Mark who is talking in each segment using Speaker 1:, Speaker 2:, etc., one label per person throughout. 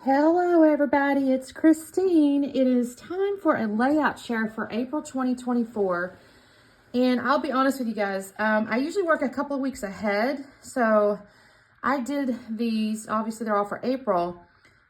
Speaker 1: Hello everybody, it's Christine. It is time for a layout share for April 2024. And I'll be honest with you guys, I usually work a couple of weeks ahead. So I did these, obviously they're all for April,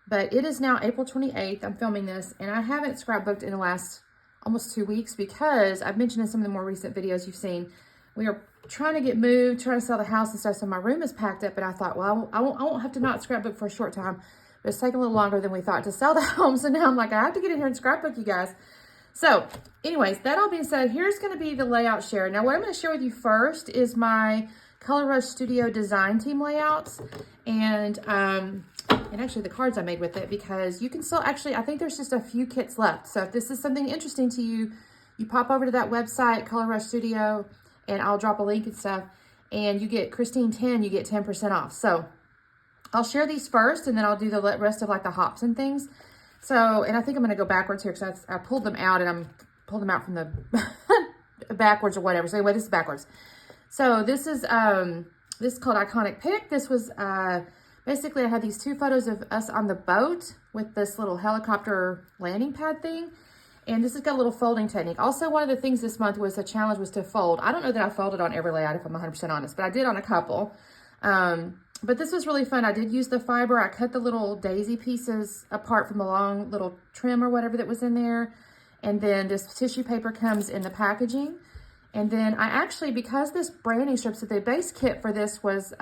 Speaker 1: but it is now April 28th. I'm filming this and I haven't scrapbooked in the last almost 2 weeks because I've mentioned in some of the more recent videos you've seen, we are trying to get moved, trying to sell the house and stuff. So my room is packed up and I thought, well, I won't have to not scrapbook for a short time. But it's taking a little longer than we thought to sell the home. So now I'm like, I have to get in here and scrapbook, you guys. So anyways, that all being said, here's going to be the layout share. Now what I'm going to share with you first is my Color Rush Studio design team layouts. And actually the cards I made with it, because you can still actually, I think there's just a few kits left. So if this is something interesting to you, you pop over to that website, Color Rush Studio, and I'll drop a link and stuff. And you get Christine 10, you get 10% off. So I'll share these first, and then I'll do the rest of like the hops and things. So, and I think I'm going to go backwards here because I pulled them out, and I'm pulled them out from the backwards or whatever. So anyway, this is backwards. So this is called Iconic Pick. This was basically I had these two photos of us on the boat with this little helicopter landing pad thing. And this has got a little folding technique. Also, one of the things this month was the challenge was to fold. I don't know that I folded on every layout if I'm 100% honest, but I did on a couple. But this was really fun. I did use the fiber. I cut the little daisy pieces apart from the long little trim or whatever that was in there. And then this tissue paper comes in the packaging. And then I actually, because this branding strip, so the base kit for this was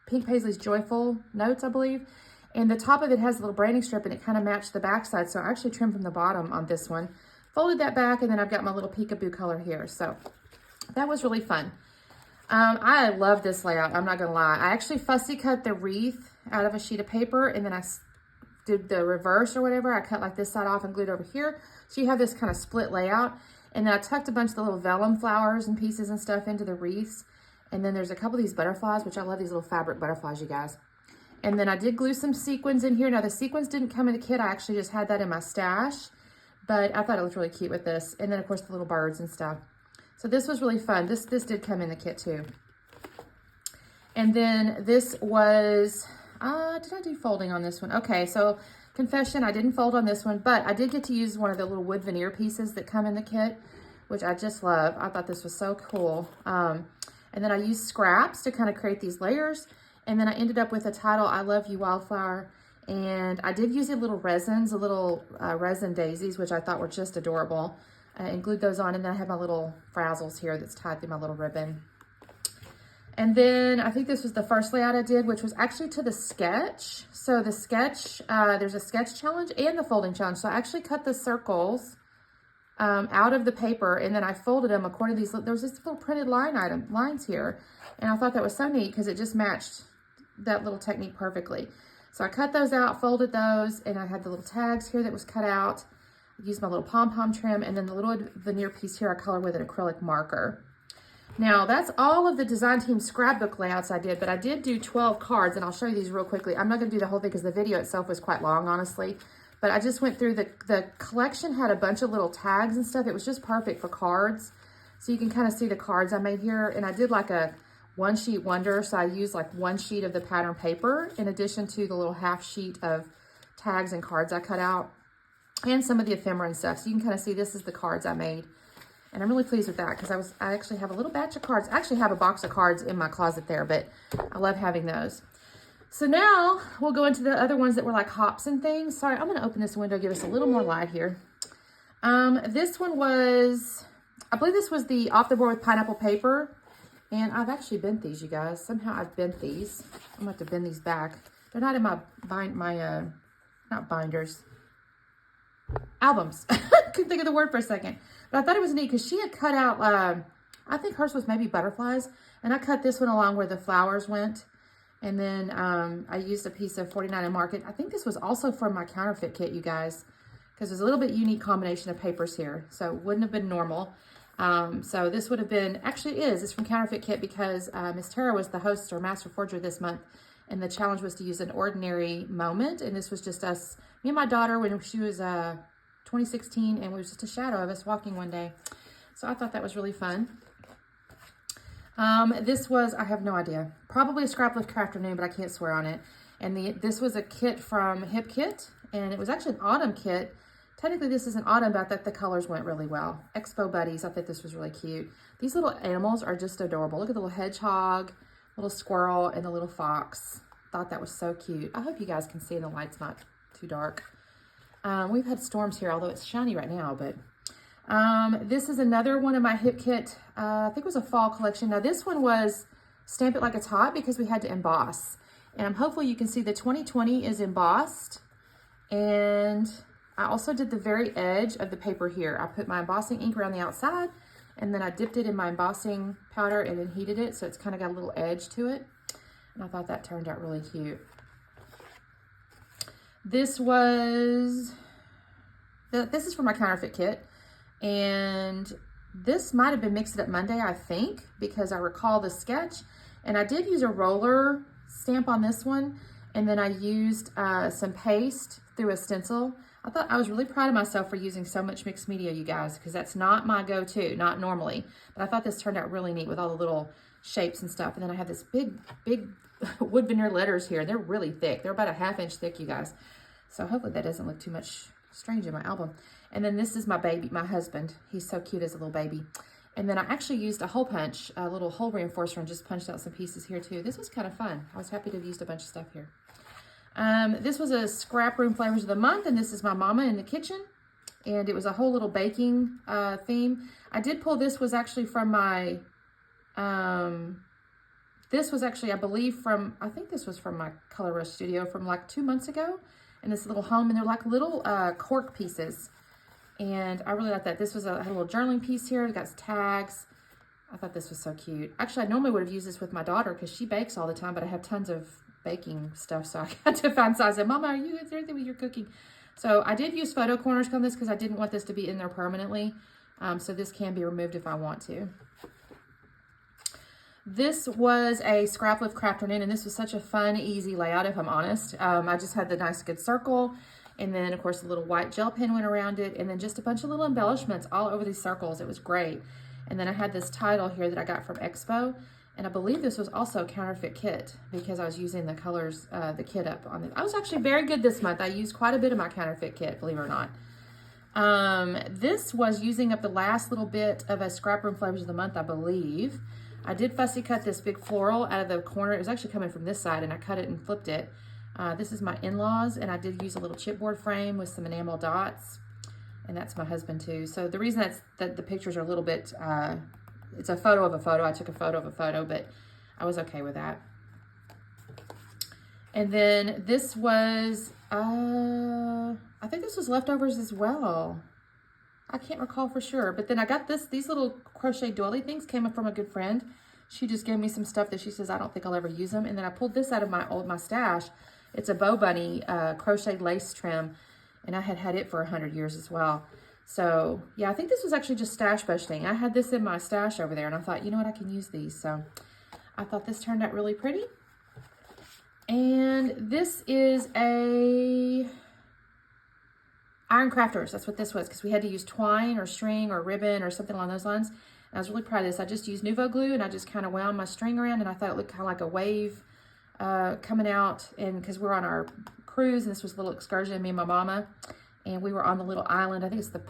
Speaker 1: Pink Paisley's Joyful Notes, I believe. And the top of it has a little branding strip and it kind of matched the back side. So I actually trimmed from the bottom on this one. Folded that back, and then I've got my little peekaboo color here. So that was really fun. I love this layout. I'm not going to lie. I actually fussy cut the wreath out of a sheet of paper, and then I did the reverse or whatever. I cut like this side off and glued over here. So you have this kind of split layout. And then I tucked a bunch of the little vellum flowers and pieces and stuff into the wreaths. And then there's a couple of these butterflies, which I love these little fabric butterflies, you guys. And then I did glue some sequins in here. Now the sequins didn't come in the kit. I actually just had that in my stash, but I thought it looked really cute with this. And then of course the little birds and stuff. So this was really fun. This did come in the kit too. And then this was, did I do folding on this one? Okay, so confession, I didn't fold on this one, but I did get to use one of the little wood veneer pieces that come in the kit, which I just love. I thought this was so cool. And then I used scraps to kind of create these layers. And then I ended up with a title, I Love You Wildflower. And I did use a little resins, resin daisies, which I thought were just adorable. And glued those on, and then I have my little frazzles here that's tied through my little ribbon. And then I think this was the first layout I did, which was actually to the sketch. So the sketch, there's a sketch challenge and the folding challenge. So I actually cut the circles out of the paper, and then I folded them according to these. There was this little printed lines here, and I thought that was so neat because it just matched that little technique perfectly. So I cut those out, folded those, and I had the little tags here that was cut out. Use my little pom-pom trim, and then the little veneer piece here I colored with an acrylic marker. Now that's all of the design team scrapbook layouts I did, but I did do 12 cards, and I'll show you these real quickly. I'm not going to do the whole thing because the video itself was quite long, honestly, but I just went through the collection had a bunch of little tags and stuff. It was just perfect for cards, so you can kind of see the cards I made here. And I did like a one sheet wonder, so I used like one sheet of the pattern paper in addition to the little half sheet of tags and cards I cut out, and some of the ephemera and stuff. So you can kind of see this is the cards I made. And I'm really pleased with that because I actually have a little batch of cards. I actually have a box of cards in my closet there, but I love having those. So now we'll go into the other ones that were like hops and things. Sorry, I'm going to open this window, give us a little more light here. This one was, I believe this was the Off the Board with Pineapple Paper. And I've actually bent these, you guys. Somehow I've bent these. I'm going to have to bend these back. They're not in my not binders. Albums. Couldn't think of the word for a second, but I thought it was neat because she had cut out I think hers was maybe butterflies, and I cut this one along where the flowers went, and then I used a piece of 49 and Market. I think this was also from my counterfeit kit, you guys, because there's a little bit unique combination of papers here, so it wouldn't have been normal. So this would have been, actually it's from counterfeit kit because Miss Tara was the host or master forger this month, and the challenge was to use an ordinary moment, and this was just us, me and my daughter when she was 2016, and we were just a shadow of us walking one day. So I thought that was really fun. This was, I have no idea, probably a scrapbook afternoon, but I can't swear on it. And this was a kit from Hip Kit, and it was actually an autumn kit. Technically, this isn't autumn, but I thought the colors went really well. Expo Buddies, I thought this was really cute. These little animals are just adorable. Look at the little hedgehog, little squirrel, and the little fox. Thought that was so cute. I hope you guys can see and the light's not too dark. We've had storms here, although it's shiny right now, but this is another one of my Hip Kit, I think it was a fall collection. Now this one was Stamp It Like It's Hot because we had to emboss. And hopefully you can see the 2020 is embossed. And I also did the very edge of the paper here. I put my embossing ink around the outside, and then I dipped it in my embossing powder and then heated it, so it's kind of got a little edge to it. And I thought that turned out really cute. This is for my counterfeit kit. And this might have been Mix It Up Monday, I think, because I recall the sketch. And I did use a roller stamp on this one. And then I used some paste through a stencil. I thought I was really proud of myself for using so much mixed media, you guys, because that's not my go-to, not normally. But I thought this turned out really neat with all the little shapes and stuff. And then I have this big wood veneer letters here. They're really thick. They're about a 1/2 inch thick, you guys. So hopefully that doesn't look too much strange in my album. And then this is my baby, my husband. He's so cute as a little baby. And then I actually used a hole punch, a little hole reinforcer, and just punched out some pieces here too. This was kind of fun. I was happy to have used a bunch of stuff here. This was a Scrap Room Flavors of the Month, and this is my mama in the kitchen. And it was a whole little baking theme. I did pull, this was actually from my, this was actually, I believe from, I think this was from my Color Rush studio from like 2 months ago. And this little home, and they're like little cork pieces. And I really like that. This was had a little journaling piece here. It got tags. I thought this was so cute. Actually, I normally would have used this with my daughter because she bakes all the time, but I have tons of baking stuff, so I got to find size. I said, Mama, is there anything with your cooking? So I did use photo corners on this because I didn't want this to be in there permanently. So this can be removed if I want to. This was a scrap lift crafter in, and this was such a fun, easy layout, if I'm honest. I just had the nice, good circle, and then, of course, a little white gel pen went around it, and then just a bunch of little embellishments all over these circles. It was great. And then I had this title here that I got from Expo, and I believe this was also a counterfeit kit because I was using the colors, the kit up on it. I was actually very good this month. I used quite a bit of my counterfeit kit, believe it or not. This was using up the last little bit of a Scrap Room Flavors of the Month, I believe. I did fussy cut this big floral out of the corner. It was actually coming from this side, and I cut it and flipped it. This is my in-laws, and I did use a little chipboard frame with some enamel dots, and that's my husband too. So the reason that the pictures are a little bit, it's a photo of a photo. I took a photo of a photo, but I was okay with that. And then this was, I think this was leftovers as well. I can't recall for sure, but then I got these little crochet doily things came up from a good friend. She just gave me some stuff that she says, I don't think I'll ever use them. And then I pulled this out of my stash. It's a Bow Bunny crocheted lace trim, and I had it for 100 years as well. So yeah, I think this was actually just stash budgeting. I had this in my stash over there, and I thought, you know what, I can use these. So I thought this turned out really pretty. And this is a Iron Crafters. That's what this was, because we had to use twine or string or ribbon or something along those lines. And I was really proud of this. I just used Nuvo glue, and I just kind of wound my string around, and I thought it looked kind of like a wave coming out. And because we're on our cruise, and this was a little excursion, me and my mama, and we were on the little island. I think it's the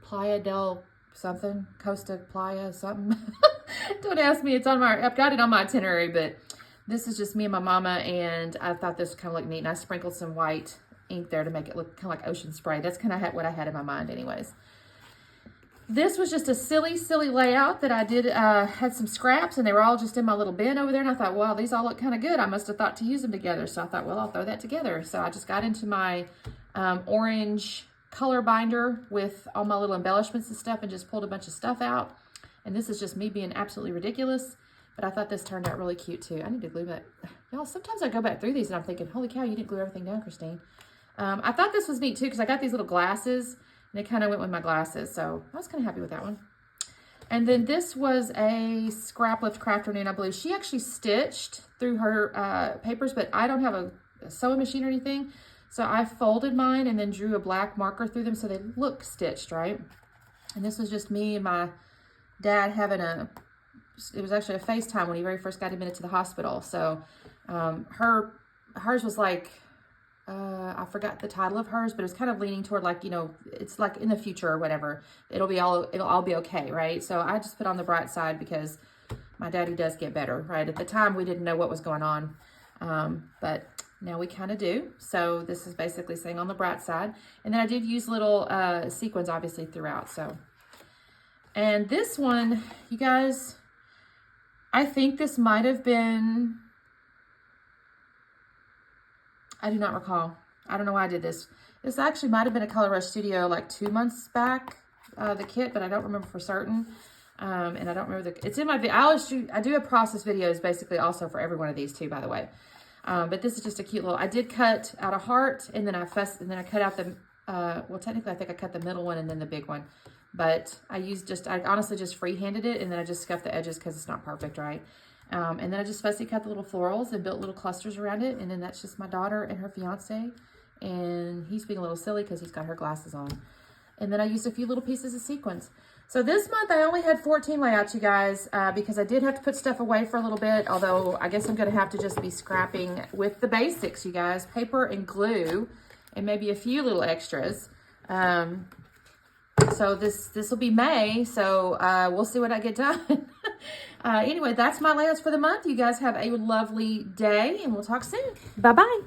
Speaker 1: Playa del something, Costa Playa something. Don't ask me. I've got it on my itinerary, but this is just me and my mama, and I thought this kind of looked neat. And I sprinkled some white ink there to make it look kind of like ocean spray. That's kind of what I had in my mind anyways. This was just a silly layout that I did, had some scraps, and they were all just in my little bin over there, and I thought, wow, these all look kind of good. I must have thought to use them together. So I thought, well, I'll throw that together. So I just got into my orange color binder with all my little embellishments and stuff and just pulled a bunch of stuff out. And this is just me being absolutely ridiculous, but I thought this turned out really cute too. I need to glue that. Y'all, sometimes I go back through these and I'm thinking, holy cow, you didn't glue everything down, Christine. I thought this was neat too, because I got these little glasses, and it kind of went with my glasses, so I was kind of happy with that one. And then this was a Scrap Lift Crafter Noon, I believe. She actually stitched through her papers, but I don't have a sewing machine or anything, so I folded mine and then drew a black marker through them so they look stitched, right? And this was just me and my dad having it was actually a FaceTime when he very first got admitted to the hospital. So hers was like, I forgot the title of hers, but it was kind of leaning toward like, you know, it's like in the future or whatever, it'll all be okay, right? So I just put on the bright side because my daddy does get better, right? At the time, we didn't know what was going on, but now we kind of do. So this is basically saying on the bright side. And then I did use little sequins, obviously, throughout. So, and this one, you guys, I think this might have been, I do not recall. I don't know why I did this. This actually might have been a Color Rush Studio like 2 months back, the kit, but I don't remember for certain. And I don't remember it's in my, I do have process videos basically also for every one of these too, by the way. But this is just a cute little, I did cut out a heart and then I cut out the, well, technically I think I cut the middle one and then the big one. But I honestly just freehanded it and then I just scuffed the edges because it's not perfect, right? And then I just fussy cut the little florals and built little clusters around it. And then that's just my daughter and her fiance. And he's being a little silly because he's got her glasses on. And then I used a few little pieces of sequins. So this month I only had 14 layouts, you guys, because I did have to put stuff away for a little bit. Although I guess I'm going to have to just be scrapping with the basics, you guys. Paper and glue and maybe a few little extras. So this will be May, so we'll see what I get done. Anyway, that's my layouts for the month. You guys have a lovely day, and we'll talk soon. Bye-bye.